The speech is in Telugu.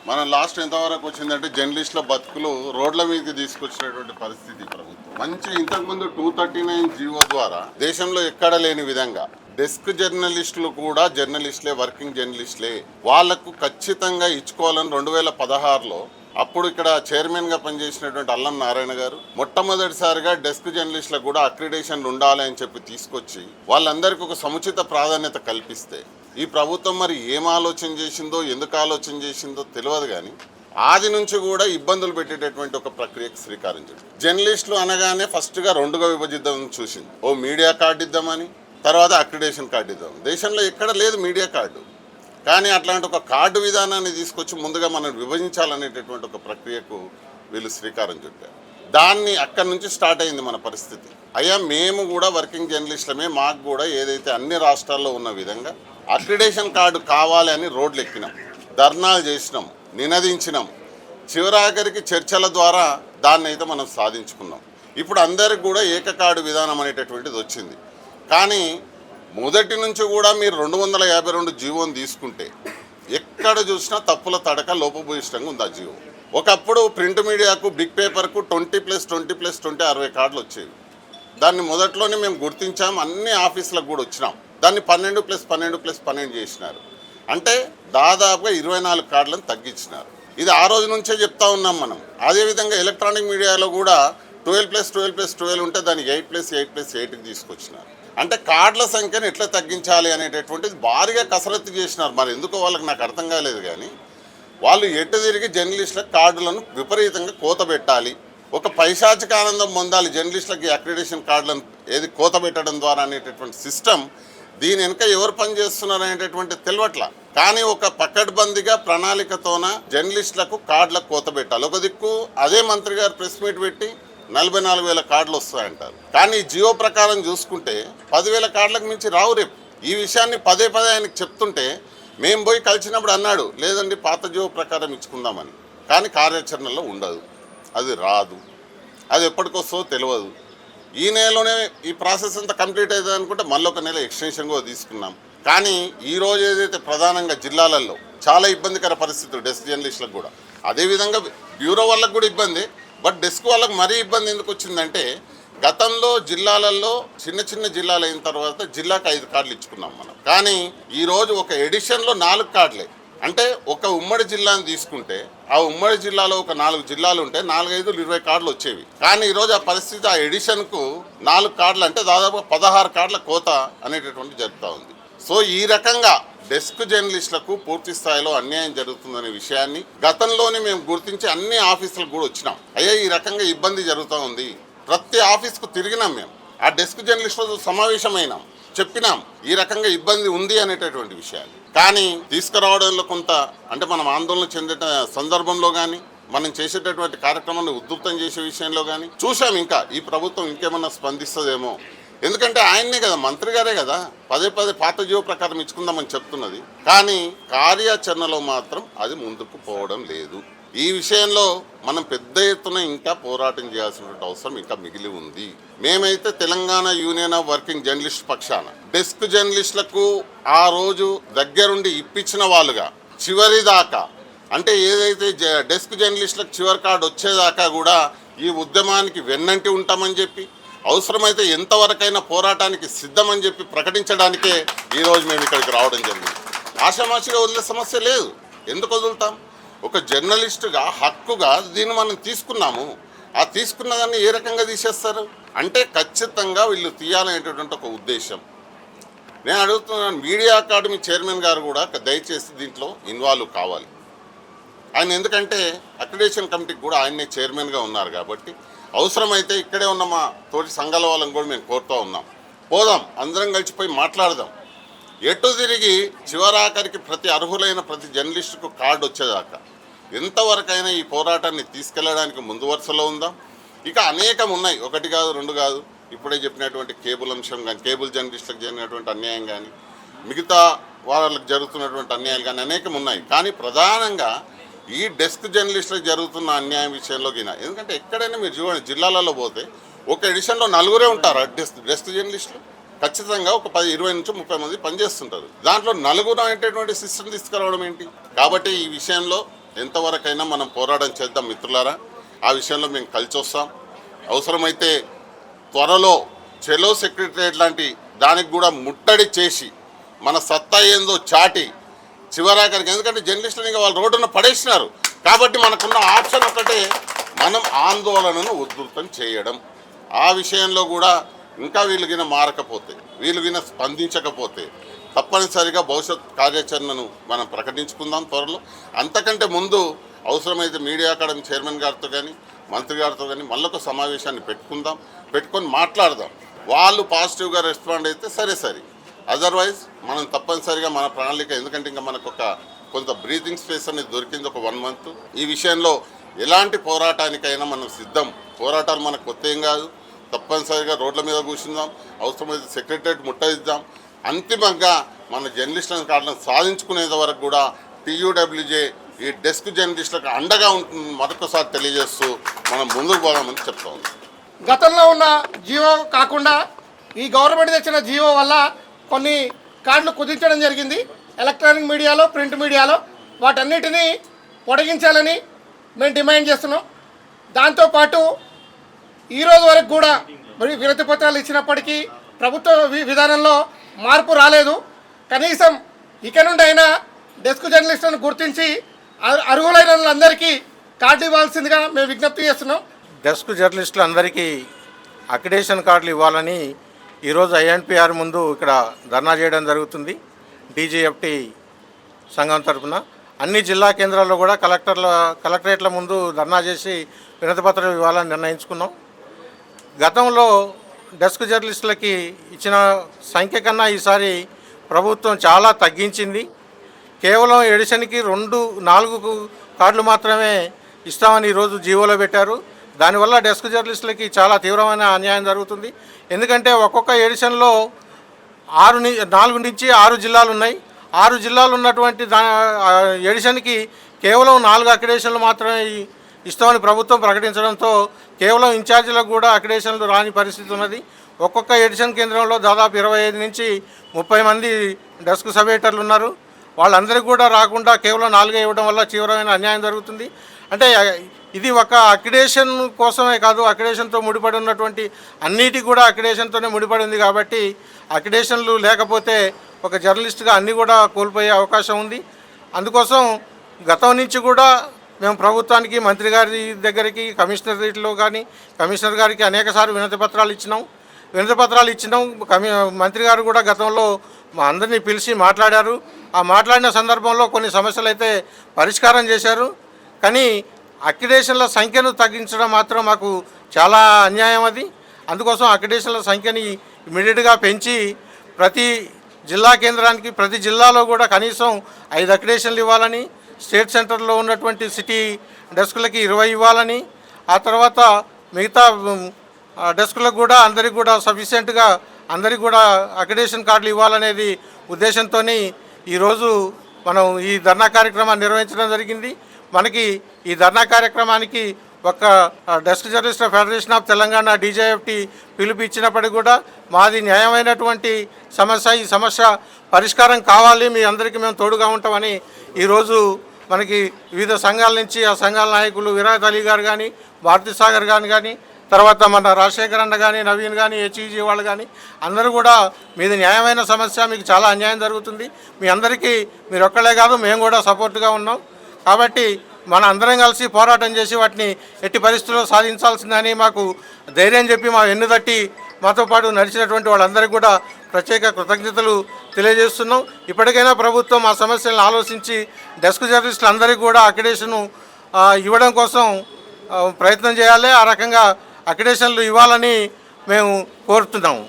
మనం లాస్ట్ ఎంతవరకు వచ్చిందంటే జర్నలిస్టుల బతుకులు రోడ్ల మీదకి తీసుకొచ్చినటువంటి పరిస్థితి ప్రభుత్వం మంచి ఇంతకుముందు 239 జీవో ద్వారా దేశంలో ఎక్కడ లేని విధంగా డెస్క్ జర్నలిస్టులు కూడా జర్నలిస్టులే, వర్కింగ్ జర్నలిస్టులే, వాళ్లకు ఖచ్చితంగా ఇచ్చుకోవాలని 2016లో అప్పుడు ఇక్కడ చైర్మన్గా పనిచేసినటువంటి అల్లం నారాయణ గారు మొట్టమొదటిసారిగా డెస్క్ జర్నలిస్టులకు కూడా అక్రిడేషన్లు ఉండాలి అని చెప్పి తీసుకొచ్చి వాళ్ళందరికీ ఒక సముచిత ప్రాధాన్యత కల్పిస్తే ఈ ప్రభుత్వం మరి ఏం ఆలోచన చేసిందో, ఎందుకు ఆలోచన చేసిందో తెలియదు. కానీ ఆది నుంచి కూడా ఇబ్బందులు పెట్టేటటువంటి ఒక ప్రక్రియకు శ్రీకారం చుట్టింది. జర్నలిస్టులు అనగానే ఫస్ట్గా రెండుగా విభజిద్దామని చూసింది. ఓ మీడియా కార్డు ఇద్దామని, తర్వాత అక్రిడేషన్ కార్డు ఇద్దాం. దేశంలో ఎక్కడ లేదు మీడియా కార్డు. కానీ అట్లాంటి ఒక కార్డు విధానాన్ని తీసుకొచ్చి ముందుగా మనం విభజించాలనేటటువంటి ఒక ప్రక్రియకు వీళ్ళు శ్రీకారం చుట్టారు. దాన్ని అక్కడి నుంచి స్టార్ట్ అయింది మన పరిస్థితి. అయ్యా మేము కూడా వర్కింగ్ జర్నలిస్టులమే, మాకు కూడా ఏదైతే అన్ని రాష్ట్రాల్లో ఉన్న విధంగా అక్రిడేషన్ కార్డు కావాలి అని రోడ్లు ఎక్కినాం, ధర్నాలు చేసినాం, నినదించినాం. చివరాఖరికి చర్చల ద్వారా దాన్ని అయితే మనం సాధించుకున్నాం. ఇప్పుడు అందరికి కూడా ఏకకార్డు విధానం అనేటటువంటిది వచ్చింది. కానీ మొదటి నుంచి కూడా మీరు 252 జీవోని తీసుకుంటే ఎక్కడ చూసినా తప్పుల తడక లోపభూయిష్టంగా ఉంది ఆ జీవో. ఒకప్పుడు ప్రింట్ మీడియాకు బిగ్ పేపర్కు 20+20+20 60 కార్డులు వచ్చేవి. దాన్ని మొదట్లోనే మేము గుర్తించాం, అన్ని ఆఫీసులకు కూడా వచ్చినాం. దాన్ని 12+12+12 చేసినారు. అంటే దాదాపుగా 24 కార్డులను తగ్గించినారు. ఇది ఆ రోజు నుంచే చెప్తా ఉన్నాం మనం. అదేవిధంగా ఎలక్ట్రానిక్ మీడియాలో కూడా 12+12+12 ఉంటే దాన్ని 8+8+8కి తీసుకొచ్చినారు. అంటే కార్డుల సంఖ్యను ఎట్లా తగ్గించాలి అనేటటువంటిది భారీగా కసరత్తు చేసినారు. మరి ఎందుకో వాళ్ళకి నాకు అర్థం కాలేదు. కానీ వాళ్ళు ఎటు తిరిగి జర్నలిస్టులకు కార్డులను విపరీతంగా కోత పెట్టాలి, ఒక పైశాచిక ఆనందం పొందాలి జర్నలిస్టులకి అక్రిడేషన్ కార్డులను ఏది కోత పెట్టడం ద్వారా అనేటటువంటి సిస్టమ్. దీని వెనుక ఎవరు పనిచేస్తున్నారు అనేటటువంటి తెలియట్ల. కానీ ఒక పకడ్బందీగా ప్రణాళికతోన జర్నలిస్టులకు కార్డులకు కోత పెట్టాలి. ఒక దిక్కు అదే మంత్రి గారు ప్రెస్ మీట్ పెట్టి 44,000 కార్డులు వస్తాయంటారు. కానీ జియో ప్రకారం చూసుకుంటే 10,000 కార్డులకు మించి రావు రేపు. ఈ విషయాన్ని పదే ఆయనకు చెప్తుంటే మేము పోయి కలిసినప్పుడు అన్నాడు, లేదండి పాత జియో ప్రకారం ఇచ్చుకుందామని. కానీ కార్యాచరణలో ఉండదు, అది రాదు, అది ఎప్పటికొస్తుందో తెలియదు. ఈ నెలలోనే ఈ ప్రాసెస్ అంతా కంప్లీట్ అవుతుంది అనుకుంటే మళ్ళీ ఒక నెల ఎక్స్టెన్షన్ కూడా తీసుకున్నాం. కానీ ఈరోజు ఏదైతే ప్రధానంగా జిల్లాలలో చాలా ఇబ్బందికర పరిస్థితులు డెస్క్ జర్నలిస్టులకు కూడా, అదేవిధంగా బ్యూరో వాళ్ళకు కూడా ఇబ్బంది. బట్ డెస్క్ వాళ్ళకు మరీ ఇబ్బంది ఎందుకు వచ్చిందంటే గతంలో జిల్లాలలో చిన్న జిల్లాలు అయిన తర్వాత జిల్లాకు 5 కార్డులు ఇచ్చుకున్నాం మనం. కానీ ఈరోజు ఒక ఎడిషన్లో 4 కార్డులే. అంటే ఒక ఉమ్మడి జిల్లాను తీసుకుంటే ఆ ఉమ్మడి జిల్లాలో ఒక 4 జిల్లాలు ఉంటే 4, 5, 20 కార్డులు వచ్చేవి. కానీ ఈరోజు ఆ పరిస్థితి, ఆ ఎడిషన్కు 4 కార్డులు అంటే దాదాపు 16 కార్డుల కోత అనేటటువంటి జరుగుతూ ఉంది. సో ఈ రకంగా డెస్క్ జర్నలిస్టులకు పూర్తి స్థాయిలో అన్యాయం జరుగుతుందనే విషయాన్ని గతంలోనే మేము గుర్తించి అన్ని ఆఫీసులకు కూడా వచ్చినాం. అయ్యా ఈ రకంగా ఇబ్బంది జరుగుతూ ఉంది. ప్రతి ఆఫీస్కు తిరిగినాం మేము, ఆ డెస్క్ జర్నలిస్టులతో సమావేశమైనాం, చెప్పినాం ఈ రకంగా ఇబ్బంది ఉంది అనేటటువంటి విషయాలు. కానీ తీసుకురావడంలో కొంత అంటే మనం ఆందోళన చెందే సందర్భంలో కానీ మనం చేసేటటువంటి కార్యక్రమాన్ని ఉధృతం చేసే విషయంలో కానీ చూసాం. ఇంకా ఈ ప్రభుత్వం ఇంకేమన్నా స్పందిస్తుందేమో. ఎందుకంటే ఆయన్నే కదా, మంత్రి గారే కదా పదే పాత జియో ప్రకారం ఇచ్చుకుందామని చెప్తున్నది. కానీ కార్యాచరణలో మాత్రం అది ముందుకు పోవడం లేదు. ఈ విషయంలో మనం పెద్ద ఎత్తున ఇంకా పోరాటం చేయాల్సిన అవసరం ఇంకా మిగిలి ఉంది. మేమైతే Telangana union of working journalist పక్షాన డెస్క్ జర్నలిస్టులకు ఆ రోజు దగ్గరుండి ఇప్పించిన వాళ్ళుగా చివరి దాకా, అంటే ఏదైతే డెస్క్ జర్నలిస్టులకు చివరి కార్డు వచ్చేదాకా కూడా ఈ ఉద్యమానికి వెన్నంటి ఉంటామని చెప్పి, అవసరమైతే ఎంతవరకైనా పోరాటానికి సిద్ధమని చెప్పి ప్రకటించడానికే ఈరోజు మేము ఇక్కడికి రావడం జరిగింది. ఆషామాషిగా వదిలే సమస్య లేదు. ఎందుకు వదులుతాం? ఒక జర్నలిస్టుగా హక్కుగా దీన్ని మనం తీసుకున్నాము. ఆ తీసుకున్న దాన్ని ఏ రకంగా తీసేస్తారు అంటే ఖచ్చితంగా వీళ్ళు తీయాలనేటటువంటి ఒక ఉద్దేశం. నేను అడుగుతున్నాను, మీడియా అకాడమీ చైర్మన్ గారు కూడా దయచేసి దీంట్లో ఇన్వాల్వ్ కావాలి. ఆయన ఎందుకంటే అక్రిడేషన్ కమిటీకి కూడా ఆయనే చైర్మన్గా ఉన్నారు కాబట్టి అవసరమైతే ఇక్కడే ఉన్న మా తోటి సంఘాల వాళ్ళని కూడా మేము కోరుతూ ఉన్నాం, పోదాం అందరం కలిసిపోయి మాట్లాడదాం. ఎటు తిరిగి చివరాఖరికి ప్రతి అర్హులైన ప్రతి జర్నలిస్టుకు కార్డు వచ్చేదాకా ఎంతవరకైనా ఈ పోరాటాన్ని తీసుకెళ్లడానికి ముందు వరుసలో ఉందాం. ఇక అనేకం ఉన్నాయి, 1 కాదు 2 కాదు. ఇప్పుడే చెప్పినటువంటి కేబుల్ అంశం కానీ, కేబుల్ జర్నలిస్టులకు జరిగినటువంటి అన్యాయం కానీ, మిగతా వాళ్ళకి జరుగుతున్నటువంటి అన్యాయాలు కానీ అనేకం ఉన్నాయి. కానీ ప్రధానంగా ఈ డెస్క్ జర్నలిస్టులకు జరుగుతున్న అన్యాయం విషయంలో గిన, ఎందుకంటే ఎక్కడైనా మీరు చూడండి జిల్లాలలో పోతే ఒక ఎడిషన్లో 4 ఉంటారు డెస్క్ జర్నలిస్టులు. ఖచ్చితంగా ఒక 20 నుంచి 30 మంది పనిచేస్తుంటారు. దాంట్లో 4 అనేటటువంటి సిస్టమ్ తీసుకురావడం ఏంటి? కాబట్టి ఈ విషయంలో ఎంతవరకైనా మనం పోరాటం చేద్దాం మిత్రులారా. ఆ విషయంలో మేము కలిసి వస్తాం. అవసరమైతే త్వరలో చెలో సెక్రటరియట్ లాంటి దానికి కూడా ముట్టడి చేసి మన సత్తా ఏందో చాటి చివరాఖరికి, ఎందుకంటే జర్నలిస్టులు ఇంకా వాళ్ళు రోడ్డున పడేసినారు కాబట్టి మనకున్న ఆప్షన్ ఒకటే, మనం ఆందోళనను ఉధృతం చేయడం. ఆ విషయంలో కూడా ఇంకా వీళ్ళకిన మారకపోతే, వీళ్ళకిన స్పందించకపోతే తప్పనిసరిగా భవిష్యత్ కార్యాచరణను మనం ప్రకటించుకుందాం త్వరలో. అంతకంటే ముందు అవసరమైతే మీడియా అకాడమీ చైర్మన్ గారితో కానీ మంత్రి గారితో కానీ మళ్ళొక సమావేశాన్ని పెట్టుకొని మాట్లాడదాం. వాళ్ళు పాజిటివ్గా రెస్పాండ్ అయితే సరే, అదర్వైజ్ మనం తప్పనిసరిగా మన ప్రణాళిక, ఎందుకంటే ఇంకా మనకు కొంత బ్రీతింగ్ స్పేస్ అనేది దొరికింది, ఒక 1 month. ఈ విషయంలో ఎలాంటి పోరాటానికైనా మనం సిద్ధం. పోరాటాలు మనకు కొత్త ఏం కాదు. తప్పనిసరిగా రోడ్ల మీద కూర్చుందాం, అవసరమైతే సెక్రటరియట్ ముట్టయిద్దాం. అంతిమంగా మన జర్నలిస్టులను కారణం సాధించుకునేంత వరకు కూడా TUWJ ఈ డెస్క్ జర్నలిస్టులకు అండగా ఉంటుంది మరొకసారి తెలియజేస్తూ మనం ముందుకు పోదామని చెప్తా ఉన్నాం. గతంలో ఉన్న జీవో కాకుండా ఈ గవర్నమెంట్ తెచ్చిన జీవో వల్ల కొన్ని కార్డులు కుదించడం జరిగింది. ఎలక్ట్రానిక్ మీడియాలో, ప్రింట్ మీడియాలో వాటన్నిటినీ పొడిగించాలని మేము డిమాండ్ చేస్తున్నాం. దాంతోపాటు ఈరోజు వరకు కూడా వినతి పత్రాలు ఇచ్చినప్పటికీ ప్రభుత్వ విధానంలో మార్పు రాలేదు. కనీసం ఇక నుండి అయినా డెస్క్ జర్నలిస్టులను గుర్తించి అర్హులైన వాళ్ళందరికీ కార్డు ఇవ్వాల్సిందిగా మేము విజ్ఞప్తి చేస్తున్నాం. డెస్క్ జర్నలిస్టులు అందరికీ అక్రిడేషన్ కార్డులు ఇవ్వాలని ఈరోజు INPR ముందు ఇక్కడ ధర్నా చేయడం జరుగుతుంది. DGFT సంఘం తరఫున అన్ని జిల్లా కేంద్రాల్లో కూడా కలెక్టరేట్ల ముందు ధర్నా చేసి వినతిపత్రం ఇవ్వాలని నిర్ణయించుకున్నాం. గతంలో డెస్క్ జర్నలిస్టులకి ఇచ్చిన సంఖ్య కన్నా ఈసారి ప్రభుత్వం చాలా తగ్గించింది. కేవలం ఎడిషన్కి 4 కార్డులు మాత్రమే ఇస్తామని ఈరోజు జీవోలో పెట్టారు. దానివల్ల డెస్క్ జర్నలిస్టులకి చాలా తీవ్రమైన అన్యాయం జరుగుతుంది. ఎందుకంటే ఒక్కొక్క ఎడిషన్లో 4 నుంచి 6 జిల్లాలు ఉన్నాయి. 6 జిల్లాలు ఉన్నటువంటి ఎడిషన్కి కేవలం 4 అక్రిడేషన్లు మాత్రమే ఇస్తామని ప్రభుత్వం ప్రకటించడంతో కేవలం ఇన్ఛార్జీలకు కూడా అక్రిడేషన్లు రాని పరిస్థితి ఉన్నది. ఒక్కొక్క ఎడిషన్ కేంద్రంలో దాదాపు 25 నుంచి 30 మంది డెస్క్ సబేటర్లు ఉన్నారు. వాళ్ళందరికీ కూడా రాకుండా కేవలం 4 ఇవ్వడం వల్ల తీవ్రమైన అన్యాయం జరుగుతుంది. అంటే ఇది ఒక అక్రిడేషన్ కోసమే కాదు, అక్రిడేషన్తో ముడిపడి ఉన్నటువంటి అన్నిటి కూడా అక్రిడేషన్తోనే ముడిపడి ఉంది. కాబట్టి అక్రిడేషన్లు లేకపోతే ఒక జర్నలిస్ట్గా అన్నీ కూడా కోల్పోయే అవకాశం ఉంది. అందుకోసం గతం నుంచి కూడా మేము ప్రభుత్వానికి, మంత్రి గారి దగ్గరికి, కమిషనర్ గారికి అనేకసార్లు వినతి పత్రాలు ఇచ్చినాం. మంత్రి గారు కూడా గతంలో మా అందరినీ పిలిచి మాట్లాడారు. ఆ మాట్లాడిన సందర్భంలో కొన్ని సమస్యలు అయితే పరిష్కారం చేశారు. కానీ అక్రిడేషన్ల సంఖ్యను తగ్గించడం మాత్రం మాకు చాలా అన్యాయం అది. అందుకోసం అక్రిడేషన్ల సంఖ్యని ఇమీడియట్గా పెంచి ప్రతి జిల్లా కేంద్రానికి, ప్రతి జిల్లాలో కూడా కనీసం 5 అక్రిడేషన్లు ఇవ్వాలని, స్టేట్ సెంటర్లో ఉన్నటువంటి సిటీ డెస్కులకి 20 ఇవ్వాలని, ఆ తర్వాత మిగతా డెస్కులకు కూడా అందరికీ కూడా సఫిషియెంట్గా అందరికీ కూడా అక్రిడేషన్ కార్డులు ఇవ్వాలనేది ఉద్దేశంతో ఈరోజు మనం ఈ ధర్నా కార్యక్రమాన్ని నిర్వహించడం జరిగింది. మనకి ఈ ధర్నా కార్యక్రమానికి ఒక desk journalist federation of Telangana DGFT పిలుపు ఇచ్చినప్పటికీ కూడా మాది న్యాయమైనటువంటి సమస్య, ఈ సమస్య పరిష్కారం కావాలి, మీ అందరికీ మేము తోడుగా ఉంటామని ఈరోజు మనకి వివిధ సంఘాల నుంచి ఆ సంఘాల నాయకులు విరాట్ అలీ గారు కానీ, భారతీ సాగర్ కానీ, తర్వాత మన రాజశేఖర్ అన్న కానీ, నవీన్ కానీ, HEG వాళ్ళు కానీ అందరూ కూడా మీది న్యాయమైన సమస్య, మీకు చాలా అన్యాయం జరుగుతుంది, మీ అందరికీ మీరు ఒక్కళ్ళే కాదు మేము కూడా సపోర్ట్గా ఉన్నాం, కాబట్టి మన అందరం కలిసి పోరాటం చేసి వాటిని ఎట్టి పరిస్థితుల్లో సాధించాల్సిందని మాకు ధైర్యం చెప్పి మా వెన్నుదట్టి మాతో పాటు నడిచినటువంటి వాళ్ళందరికీ కూడా ప్రత్యేక కృతజ్ఞతలు తెలియజేస్తున్నాం. ఇప్పటికైనా ప్రభుత్వం ఆ సమస్యలను ఆలోచించి డెస్క్ జర్నలిస్టులు అందరికీ కూడా అక్రిడేషన్ ఇవ్వడం కోసం ప్రయత్నం చేయాలి. ఆ రకంగా అక్రిడేషన్లు ఇవ్వాలని మేము కోరుతున్నాము.